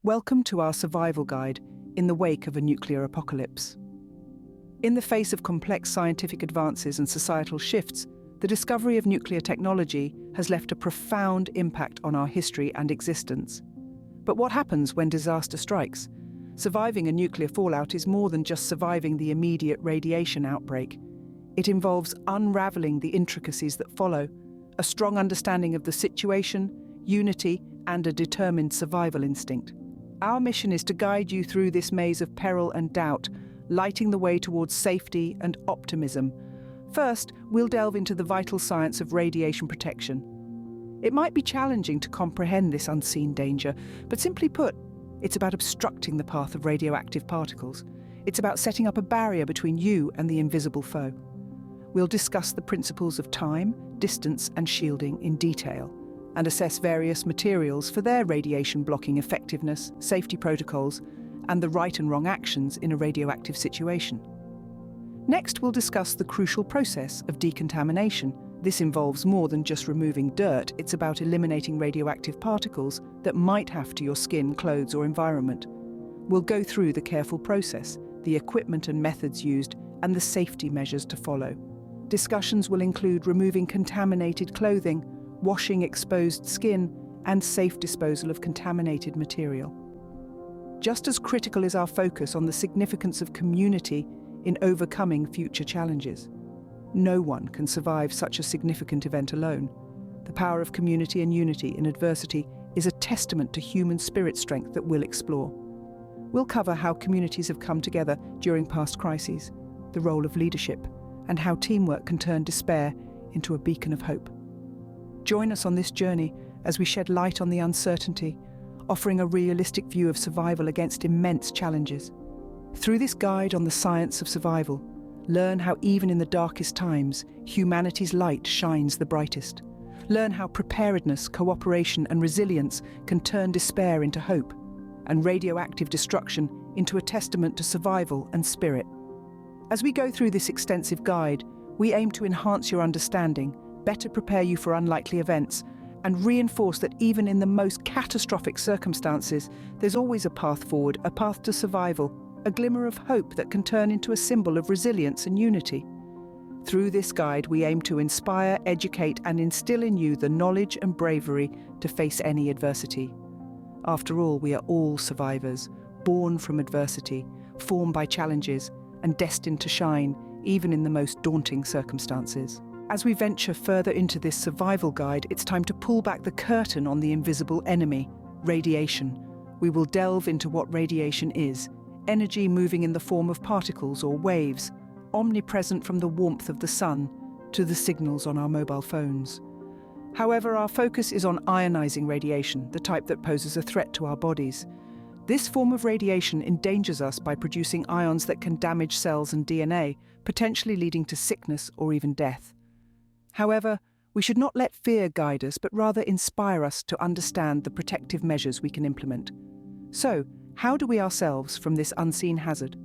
Welcome to our survival guide in the wake of a nuclear apocalypse. In the face of complex scientific advances and societal shifts, the discovery of nuclear technology has left a profound impact on our history and existence. But what happens when disaster strikes? Surviving a nuclear fallout is more than just surviving the immediate radiation outbreak. It involves unraveling the intricacies that follow, a strong understanding of the situation, unity, and a determined survival instinct. Our mission is to guide you through this maze of peril and doubt, lighting the way towards safety and optimism. First, we'll delve into the vital science of radiation protection. It might be challenging to comprehend this unseen danger, but simply put, it's about obstructing the path of radioactive particles. It's about setting up a barrier between you and the invisible foe. We'll discuss the principles of time, distance, and shielding in detail, and assess various materials for their radiation-blocking effectiveness, safety protocols, and the right and wrong actions in a radioactive situation. Next, we'll discuss the crucial process of decontamination. This involves more than just removing dirt. It's about eliminating radioactive particles that might have to your skin, clothes, or environment. We'll go through the careful process, the equipment and methods used, and the safety measures to follow. Discussions will include removing contaminated clothing, washing exposed skin, and safe disposal of contaminated material. Just as critical is our focus on the significance of community in overcoming future challenges. No one can survive such a significant event alone. The power of community and unity in adversity is a testament to human spirit strength that we'll explore. We'll cover how communities have come together during past crises, the role of leadership, and how teamwork can turn despair into a beacon of hope. Join us on this journey as we shed light on the uncertainty, offering a realistic view of survival against immense challenges. Through this guide on the science of survival, learn how even in the darkest times, humanity's light shines the brightest. Learn how preparedness, cooperation, and resilience can turn despair into hope, and radioactive destruction into a testament to survival and spirit. As we go through this extensive guide, we aim to enhance your understanding, better prepare you for unlikely events, and reinforce that even in the most catastrophic circumstances, there's always a path forward, a path to survival, a glimmer of hope that can turn into a symbol of resilience and unity. Through this guide, we aim to inspire, educate, and instill in you the knowledge and bravery to face any adversity. After all, we are all survivors, born from adversity, formed by challenges, and destined to shine, even in the most daunting circumstances. As we venture further into this survival guide, it's time to pull back the curtain on the invisible enemy, radiation. We will delve into what radiation is, energy moving in the form of particles or waves, omnipresent from the warmth of the sun to the signals on our mobile phones. However, our focus is on ionizing radiation, the type that poses a threat to our bodies. This form of radiation endangers us by producing ions that can damage cells and DNA, potentially leading to sickness or even death. However, we should not let fear guide us, but rather inspire us to understand the protective measures we can implement. So, how do we ourselves from this unseen hazard?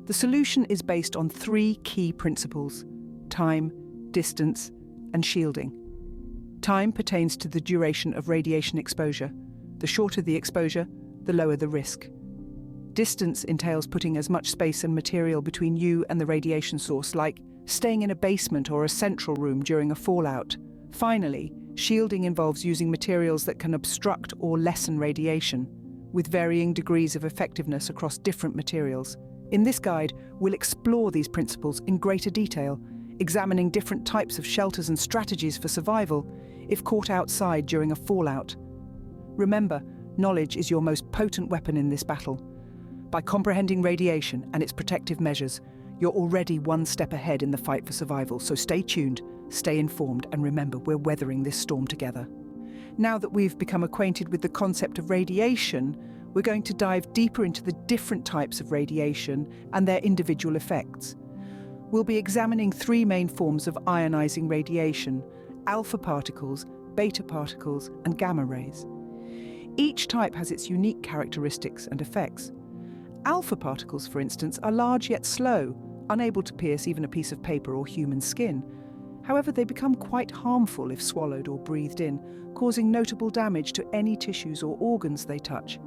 The solution is based on three key principles: time, distance, and shielding. Time pertains to the duration of radiation exposure. The shorter the exposure, the lower the risk. Distance entails putting as much space and material between you and the radiation source, like staying in a basement or a central room during a fallout. Finally, shielding involves using materials that can obstruct or lessen radiation, with varying degrees of effectiveness across different materials. In this guide, we'll explore these principles in greater detail, examining different types of shelters and strategies for survival if caught outside during a fallout. Remember, knowledge is your most potent weapon in this battle. By comprehending radiation and its protective measures, you're already one step ahead in the fight for survival, so stay tuned, stay informed, and remember, we're weathering this storm together. Now that we've become acquainted with the concept of radiation, we're going to dive deeper into the different types of radiation and their individual effects. We'll be examining three main forms of ionizing radiation: alpha particles, beta particles, and gamma rays. Each type has its unique characteristics and effects. Alpha particles, for instance, are large yet slow, unable to pierce even a piece of paper or human skin. However, they become quite harmful if swallowed or breathed in, causing notable damage to any tissues or organs they touch.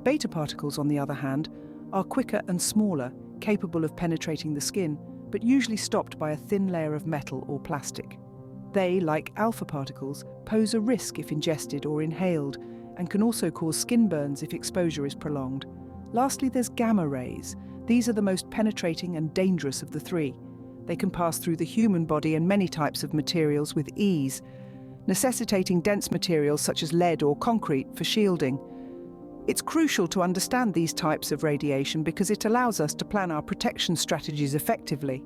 Beta particles, on the other hand, are quicker and smaller, capable of penetrating the skin, but usually stopped by a thin layer of metal or plastic. They, like alpha particles, pose a risk if ingested or inhaled, and can also cause skin burns if exposure is prolonged. Lastly, there's gamma rays. These are the most penetrating and dangerous of the three. They can pass through the human body and many types of materials with ease, necessitating dense materials such as lead or concrete for shielding. It's crucial to understand these types of radiation because it allows us to plan our protection strategies effectively.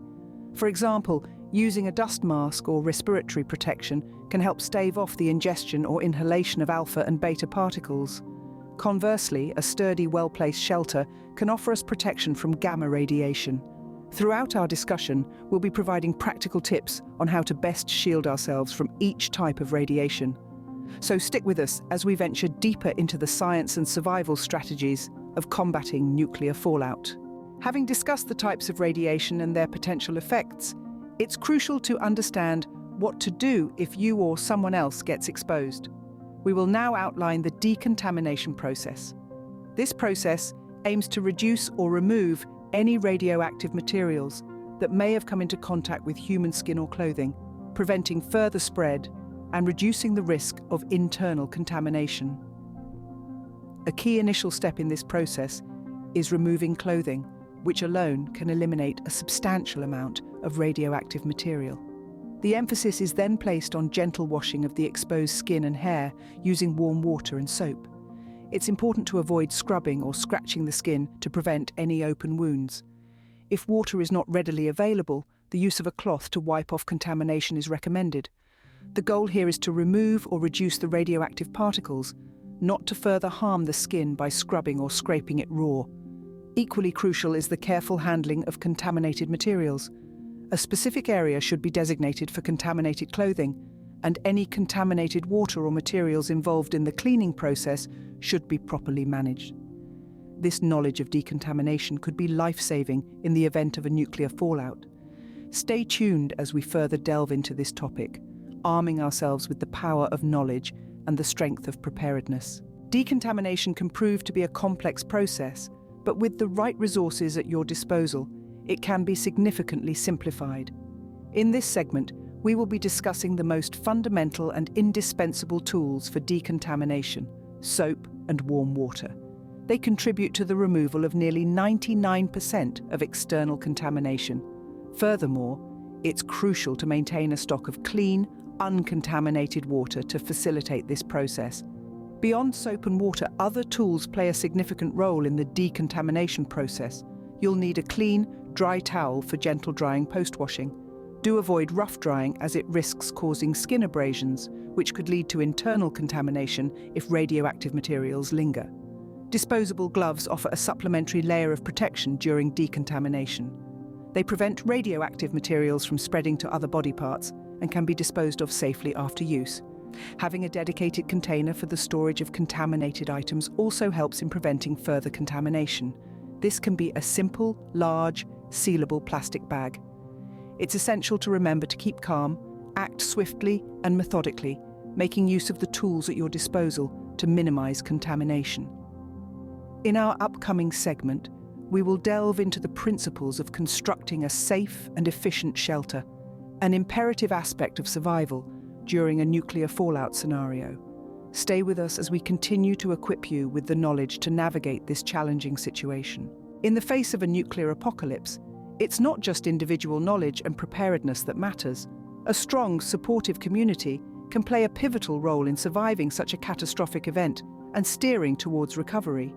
For example, using a dust mask or respiratory protection can help stave off the ingestion or inhalation of alpha and beta particles. Conversely, a sturdy, well-placed shelter can offer us protection from gamma radiation. Throughout our discussion, we'll be providing practical tips on how to best shield ourselves from each type of radiation. So stick with us as we venture deeper into the science and survival strategies of combating nuclear fallout. Having discussed the types of radiation and their potential effects, it's crucial to understand what to do if you or someone else gets exposed. We will now outline the decontamination process. This process aims to reduce or remove any radioactive materials that may have come into contact with human skin or clothing, preventing further spread and reducing the risk of internal contamination. A key initial step in this process is removing clothing, which alone can eliminate a substantial amount of radioactive material. The emphasis is then placed on gentle washing of the exposed skin and hair using warm water and soap. It's important to avoid scrubbing or scratching the skin to prevent any open wounds. If water is not readily available, the use of a cloth to wipe off contamination is recommended. The goal here is to remove or reduce the radioactive particles, not to further harm the skin by scrubbing or scraping it raw. Equally crucial is the careful handling of contaminated materials. A specific area should be designated for contaminated clothing, and any contaminated water or materials involved in the cleaning process should be properly managed. This knowledge of decontamination could be life-saving in the event of a nuclear fallout. Stay tuned as we further delve into this topic, arming ourselves with the power of knowledge and the strength of preparedness. Decontamination can prove to be a complex process, but with the right resources at your disposal, it can be significantly simplified. In this segment, we will be discussing the most fundamental and indispensable tools for decontamination: soap and warm water. They contribute to the removal of nearly 99% of external contamination. Furthermore, it's crucial to maintain a stock of clean, uncontaminated water to facilitate this process. Beyond soap and water, other tools play a significant role in the decontamination process. You'll need a clean, dry towel for gentle drying post-washing. Do avoid rough drying as it risks causing skin abrasions, which could lead to internal contamination if radioactive materials linger. Disposable gloves offer a supplementary layer of protection during decontamination. They prevent radioactive materials from spreading to other body parts and can be disposed of safely after use. Having a dedicated container for the storage of contaminated items also helps in preventing further contamination. This can be a simple, large, sealable plastic bag. It's essential to remember to keep calm, act swiftly and methodically, making use of the tools at your disposal to minimize contamination. In our upcoming segment, we will delve into the principles of constructing a safe and efficient shelter, an imperative aspect of survival during a nuclear fallout scenario. Stay with us as we continue to equip you with the knowledge to navigate this challenging situation. In the face of a nuclear apocalypse, it's not just individual knowledge and preparedness that matters. A strong, supportive community can play a pivotal role in surviving such a catastrophic event and steering towards recovery.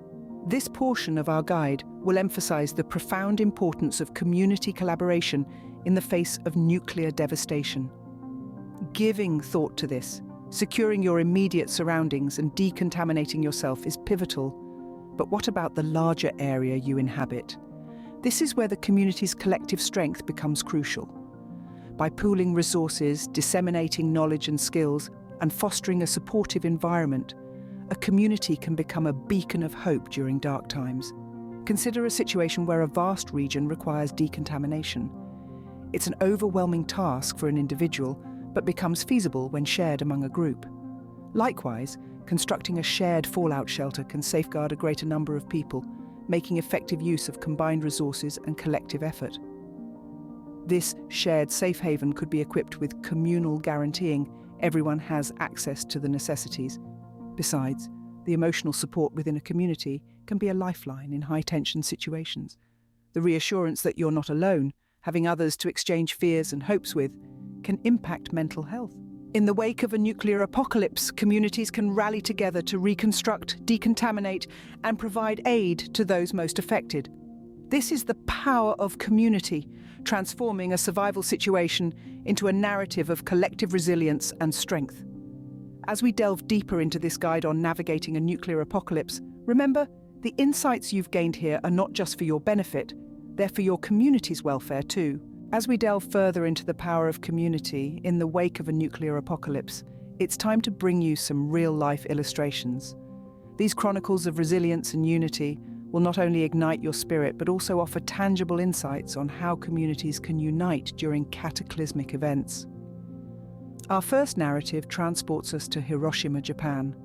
This portion of our guide will emphasize the profound importance of community collaboration in the face of nuclear devastation. Giving thought to this, securing your immediate surroundings and decontaminating yourself is pivotal. But what about the larger area you inhabit? This is where the community's collective strength becomes crucial. By pooling resources, disseminating knowledge and skills, and fostering a supportive environment, a community can become a beacon of hope during dark times. Consider a situation where a vast region requires decontamination. It's an overwhelming task for an individual, but becomes feasible when shared among a group. Likewise, constructing a shared fallout shelter can safeguard a greater number of people, making effective use of combined resources and collective effort. This shared safe haven could be equipped with communal guaranteeing everyone has access to the necessities. Besides, the emotional support within a community can be a lifeline in high-tension situations. The reassurance that you're not alone, having others to exchange fears and hopes with, can impact mental health. In the wake of a nuclear apocalypse, communities can rally together to reconstruct, decontaminate, and provide aid to those most affected. This is the power of community, transforming a survival situation into a narrative of collective resilience and strength. As we delve deeper into this guide on navigating a nuclear apocalypse, remember, the insights you've gained here are not just for your benefit, they're for your community's welfare too. As we delve further into the power of community in the wake of a nuclear apocalypse, it's time to bring you some real-life illustrations. These chronicles of resilience and unity will not only ignite your spirit, but also offer tangible insights on how communities can unite during cataclysmic events. Our first narrative transports us to Hiroshima, Japan.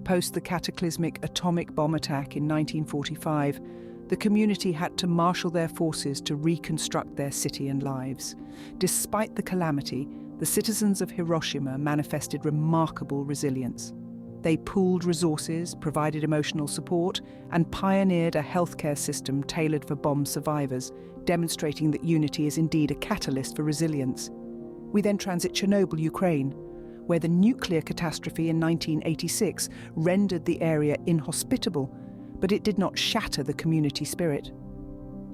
Post the cataclysmic atomic bomb attack in 1945, the community had to marshal their forces to reconstruct their city and lives. Despite the calamity, the citizens of Hiroshima manifested remarkable resilience. They pooled resources, provided emotional support, and pioneered a healthcare system tailored for bomb survivors, demonstrating that unity is indeed a catalyst for resilience. We then transit Chernobyl, Ukraine, where the nuclear catastrophe in 1986 rendered the area inhospitable, but it did not shatter the community spirit.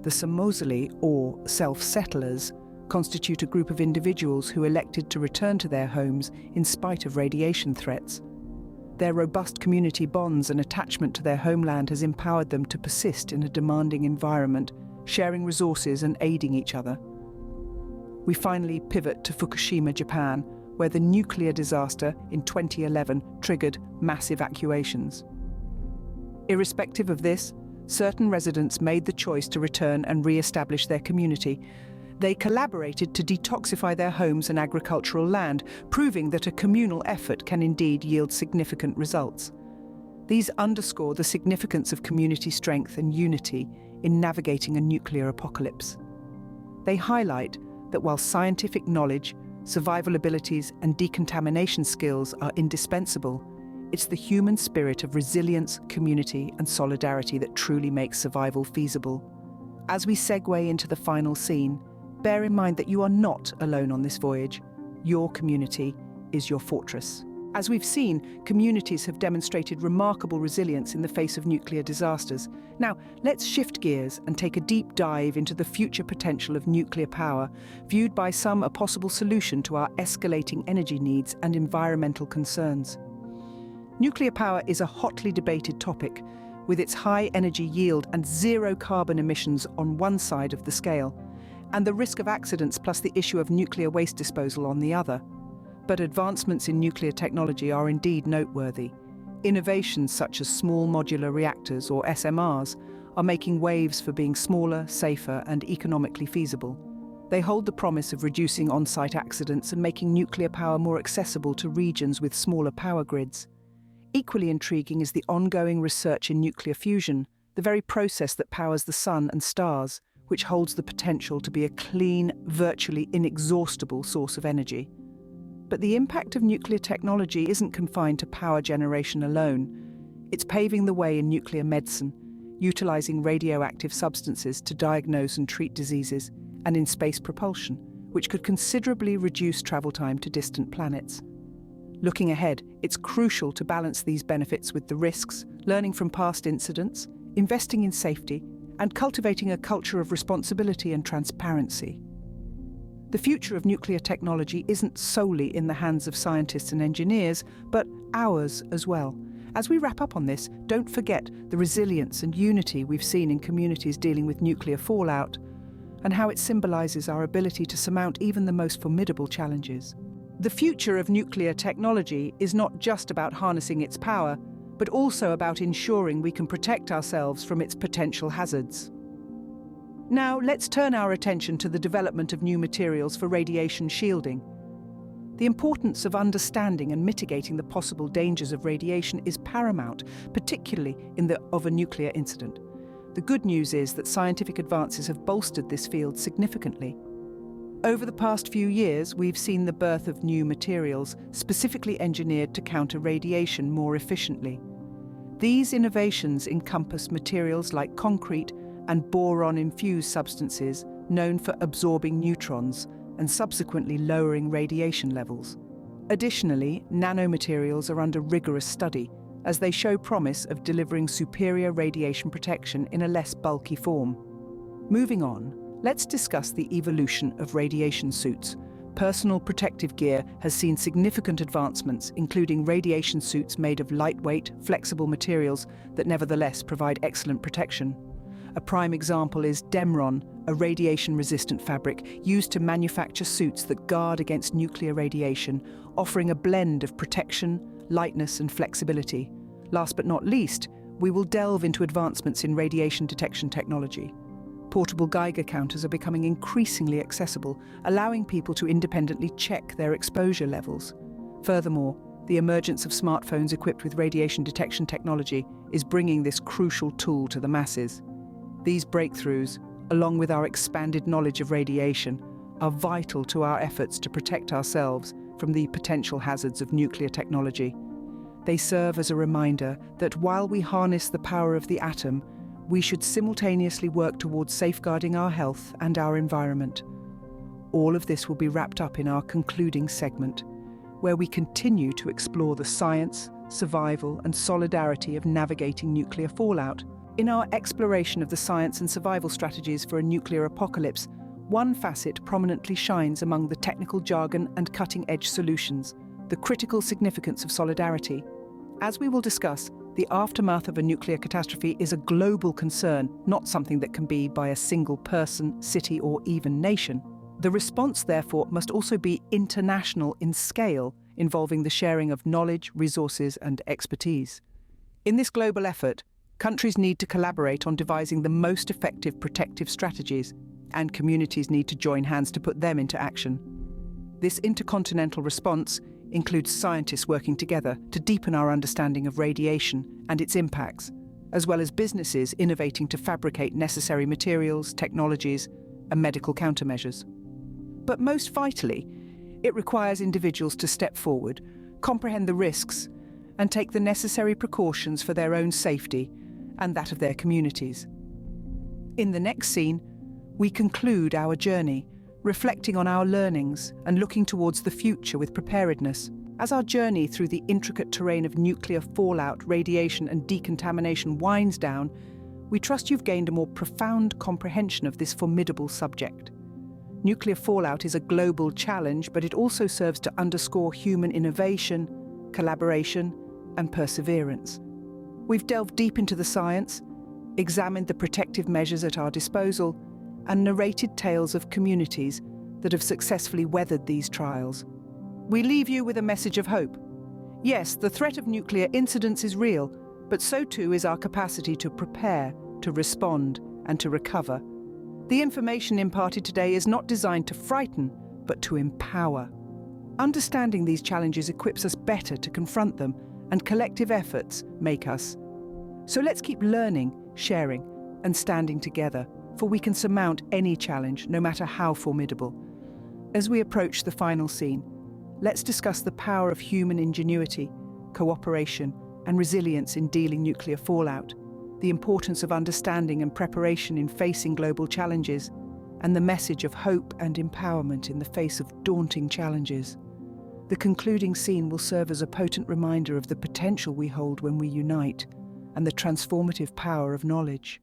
The Samozali, or self-settlers, constitute a group of individuals who elected to return to their homes in spite of radiation threats. Their robust community bonds and attachment to their homeland has empowered them to persist in a demanding environment, sharing resources and aiding each other. We finally pivot to Fukushima, Japan, where the nuclear disaster in 2011 triggered mass evacuations. Irrespective of this, certain residents made the choice to return and re-establish their community. They collaborated to detoxify their homes and agricultural land, proving that a communal effort can indeed yield significant results. These underscore the significance of community strength and unity in navigating a nuclear apocalypse. They highlight that while scientific knowledge, survival abilities, and decontamination skills are indispensable, it's the human spirit of resilience, community, and solidarity that truly makes survival feasible. As we segue into the final scene, bear in mind that you are not alone on this voyage. Your community is your fortress. As we've seen, communities have demonstrated remarkable resilience in the face of nuclear disasters. Now, let's shift gears and take a deep dive into the future potential of nuclear power, viewed by some a possible solution to our escalating energy needs and environmental concerns. Nuclear power is a hotly debated topic, with its high energy yield and zero carbon emissions on one side of the scale, and the risk of accidents plus the issue of nuclear waste disposal on the other. But advancements in nuclear technology are indeed noteworthy. Innovations such as small modular reactors, or SMRs, are making waves for being smaller, safer, and economically feasible. They hold the promise of reducing on-site accidents and making nuclear power more accessible to regions with smaller power grids. Equally intriguing is the ongoing research in nuclear fusion, the very process that powers the sun and stars, which holds the potential to be a clean, virtually inexhaustible source of energy. But the impact of nuclear technology isn't confined to power generation alone. It's paving the way in nuclear medicine, utilizing radioactive substances to diagnose and treat diseases, and in space propulsion, which could considerably reduce travel time to distant planets. Looking ahead, it's crucial to balance these benefits with the risks, learning from past incidents, investing in safety, and cultivating a culture of responsibility and transparency. The future of nuclear technology isn't solely in the hands of scientists and engineers, but ours as well. As we wrap up on this, don't forget the resilience and unity we've seen in communities dealing with nuclear fallout, and how it symbolizes our ability to surmount even the most formidable challenges. The future of nuclear technology is not just about harnessing its power, but also about ensuring we can protect ourselves from its potential hazards. Now, let's turn our attention to the development of new materials for radiation shielding. The importance of understanding and mitigating the possible dangers of radiation is paramount, particularly in the event of a nuclear incident. The good news is that scientific advances have bolstered this field significantly. Over the past few years, we've seen the birth of new materials specifically engineered to counter radiation more efficiently. These innovations encompass materials like concrete and boron-infused substances known for absorbing neutrons and subsequently lowering radiation levels. Additionally, nanomaterials are under rigorous study as they show promise of delivering superior radiation protection in a less bulky form. Moving on, let's discuss the evolution of radiation suits. Personal protective gear has seen significant advancements, including radiation suits made of lightweight, flexible materials that nevertheless provide excellent protection. A prime example is Demron, a radiation-resistant fabric used to manufacture suits that guard against nuclear radiation, offering a blend of protection, lightness, and flexibility. Last but not least, we will delve into advancements in radiation detection technology. Portable Geiger counters are becoming increasingly accessible, allowing people to independently check their exposure levels. Furthermore, the emergence of smartphones equipped with radiation detection technology is bringing this crucial tool to the masses. These breakthroughs, along with our expanded knowledge of radiation, are vital to our efforts to protect ourselves from the potential hazards of nuclear technology. They serve as a reminder that while we harness the power of the atom, we should simultaneously work towards safeguarding our health and our environment. All of this will be wrapped up in our concluding segment, where we continue to explore the science, survival, and solidarity of navigating nuclear fallout. In our exploration of the science and survival strategies for a nuclear apocalypse, one facet prominently shines among the technical jargon and cutting-edge solutions: the critical significance of solidarity. As we will discuss, the aftermath of a nuclear catastrophe is a global concern, not something that can be by a single person, city, or even nation. The response, therefore, must also be international in scale, involving the sharing of knowledge, resources, and expertise. In this global effort, countries need to collaborate on devising the most effective protective strategies, and communities need to join hands to put them into action. This intercontinental response includes scientists working together to deepen our understanding of radiation and its impacts, as well as businesses innovating to fabricate necessary materials, technologies, and medical countermeasures. But most vitally, it requires individuals to step forward, comprehend the risks, and take the necessary precautions for their own safety and that of their communities. In the next scene, we conclude our journey, reflecting on our learnings and looking towards the future with preparedness. As our journey through the intricate terrain of nuclear fallout, radiation, and decontamination winds down, we trust you've gained a more profound comprehension of this formidable subject. Nuclear fallout is a global challenge, but it also serves to underscore human innovation, collaboration, and perseverance. We've delved deep into the science, examined the protective measures at our disposal, and narrated tales of communities that have successfully weathered these trials. We leave you with a message of hope. Yes, the threat of nuclear incidents is real, but so too is our capacity to prepare, to respond, and to recover. The information imparted today is not designed to frighten, but to empower. Understanding these challenges equips us better to confront them, and collective efforts make us. So let's keep learning, sharing, and standing together, for we can surmount any challenge, no matter how formidable. As we approach the final scene, let's discuss the power of human ingenuity, cooperation, and resilience in dealing nuclear fallout, the importance of understanding and preparation in facing global challenges, and the message of hope and empowerment in the face of daunting challenges. The concluding scene will serve as a potent reminder of the potential we hold when we unite, and the transformative power of knowledge.